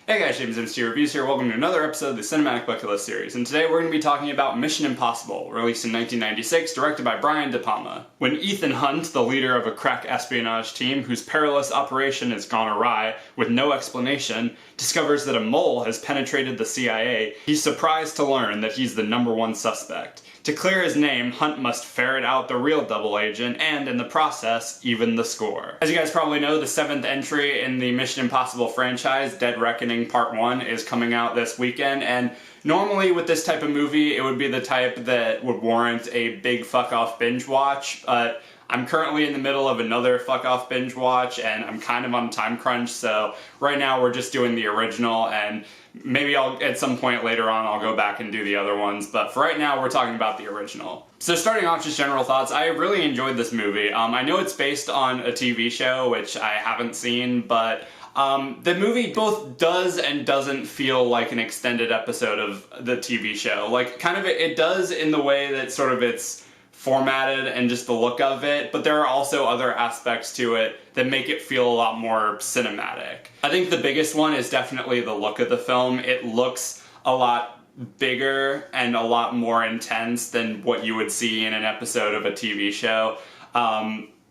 Hey guys, JamesMCD's Reviews here. Welcome to another episode of the Cinematic Bucket List series. And today we're going to be talking about Mission Impossible, released in 1996, directed by Brian De Palma. When Ethan Hunt, the leader of a crack espionage team whose perilous operation has gone awry with no explanation, discovers that a mole has penetrated the CIA, he's surprised to learn that he's the #1 suspect. To clear his name, Hunt must ferret out the real double agent and, in the process, even the score. As you guys probably know, the 7th entry in the Mission Impossible franchise, Dead Reckoning Part 1, is coming out this weekend, and normally with this type of movie, it would be the type that would warrant a big fuck-off binge watch, but I'm currently in the middle of another fuck-off binge watch, and I'm kind of on a time crunch, so right now we're just doing the original, and maybe at some point later on I'll go back and do the other ones, but for right now we're talking about the original. So starting off, just general thoughts, I really enjoyed this movie. I know it's based on a TV show, which I haven't seen, but the movie both does and doesn't feel like an extended episode of the TV show. Like, kind of it does in the way that sort of it's formatted and just the look of it, but there are also other aspects to it that make it feel a lot more cinematic. I think the biggest one is definitely the look of the film. It looks a lot bigger and a lot more intense than what you would see in an episode of a TV show,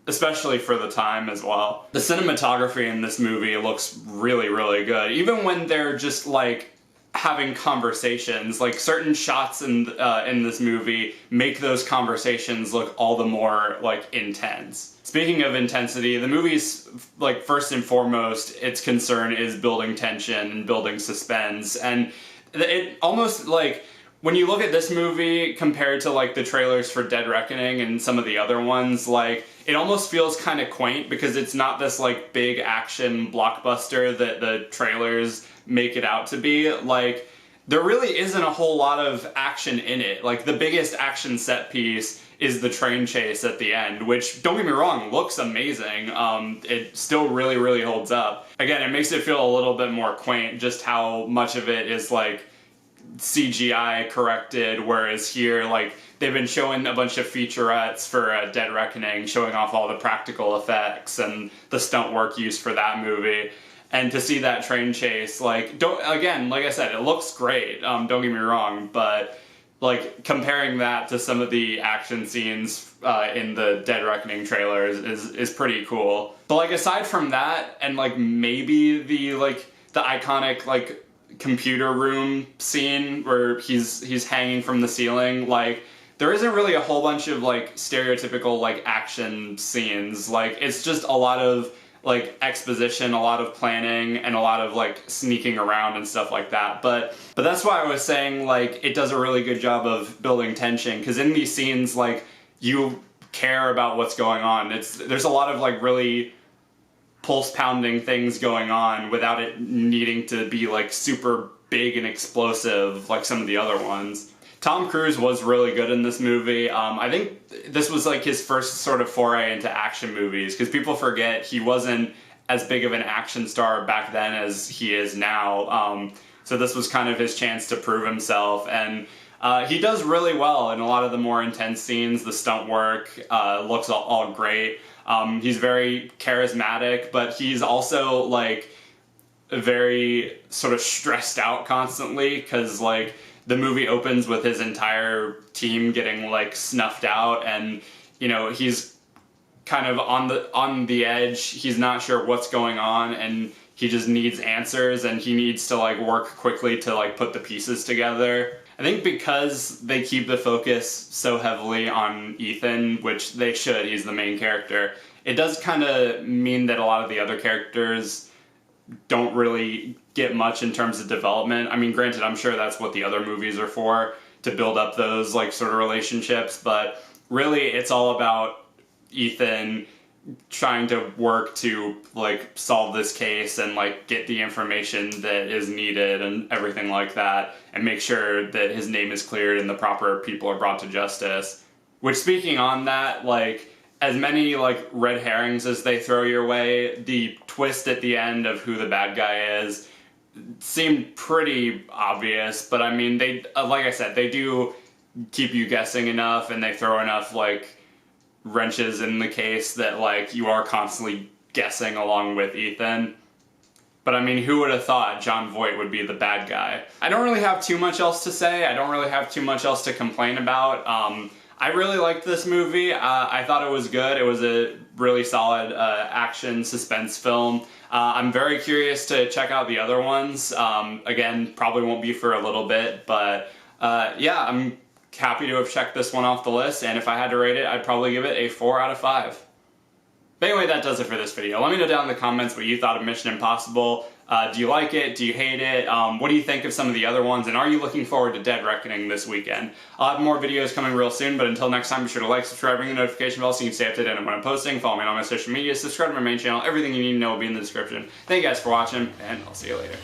especially for the time as well. The cinematography in this movie looks really, really good. Even when they're just like having conversations, like certain shots in this movie make those conversations look all the more like intense. Speaking of intensity, the movie's like first and foremost, its concern is building tension and building suspense, and it almost like when you look at this movie compared to like the trailers for Dead Reckoning and some of the other ones, like it almost feels kind of quaint because it's not this like big action blockbuster that the trailers make it out to be. Like, there really isn't a whole lot of action in it. Like, the biggest action set piece is the train chase at the end, which, don't get me wrong, looks amazing. It still really, really holds up. Again, it makes it feel a little bit more quaint just how much of it is like CGI corrected, whereas here, like, they've been showing a bunch of featurettes for Dead Reckoning, showing off all the practical effects and the stunt work used for that movie. And to see that train chase, like, again, like I said, it looks great, don't get me wrong, but, like, comparing that to some of the action scenes in the Dead Reckoning trailers is pretty cool. But, like, aside from that, and, like, maybe the iconic, like, computer room scene where he's hanging from the ceiling, like, there isn't really a whole bunch of, like, stereotypical, like, action scenes. Like, it's just a lot of like exposition, a lot of planning, and a lot of like sneaking around and stuff like that. But that's why I was saying like it does a really good job of building tension, because in these scenes like you care about what's going on. There's a lot of like really pulse pounding things going on without it needing to be like super big and explosive like some of the other ones. Tom Cruise was really good in this movie. I think this was like his first sort of foray into action movies, because people forget he wasn't as big of an action star back then as he is now. So this was kind of his chance to prove himself, and he does really well in a lot of the more intense scenes. The stunt work looks all great. He's very charismatic, but he's also like very sort of stressed out constantly, because like the movie opens with his entire team getting like snuffed out, and you know he's kind of on the edge. He's not sure what's going on, and he just needs answers, and he needs to like work quickly to like put the pieces together. I think because they keep the focus so heavily on Ethan, which they should, he's the main character, it does kind of mean that a lot of the other characters don't really get much in terms of development. I mean, granted, I'm sure that's what the other movies are for, to build up those like sort of relationships, but really it's all about Ethan trying to work to like solve this case and like get the information that is needed and everything like that, and make sure that his name is cleared and the proper people are brought to justice. Which, speaking on that, like, as many like red herrings as they throw your way, the twist at the end of who the bad guy is seemed pretty obvious, but I mean, they, like I said, they do keep you guessing enough, and they throw enough like wrenches in the case that like you are constantly guessing along with Ethan. But I mean, who would have thought Jon Voight would be the bad guy? I don't really have too much else to say. I don't really have too much else to complain about. I really liked this movie. I thought it was good. It was a really solid action suspense film. I'm very curious to check out the other ones. Again, probably won't be for a little bit, but yeah, I'm happy to have checked this one off the list, and if I had to rate it, I'd probably give it a 4 out of 5. But anyway, that does it for this video. Let me know down in the comments what you thought of Mission Impossible. Do you like it? Do you hate it? What do you think of some of the other ones? And are you looking forward to Dead Reckoning this weekend? I'll have more videos coming real soon, but until next time, be sure to like, subscribe, ring the notification bell so you can stay up to date on when I'm posting. Follow me on all my social media, subscribe to my main channel. Everything you need to know will be in the description. Thank you guys for watching, and I'll see you later.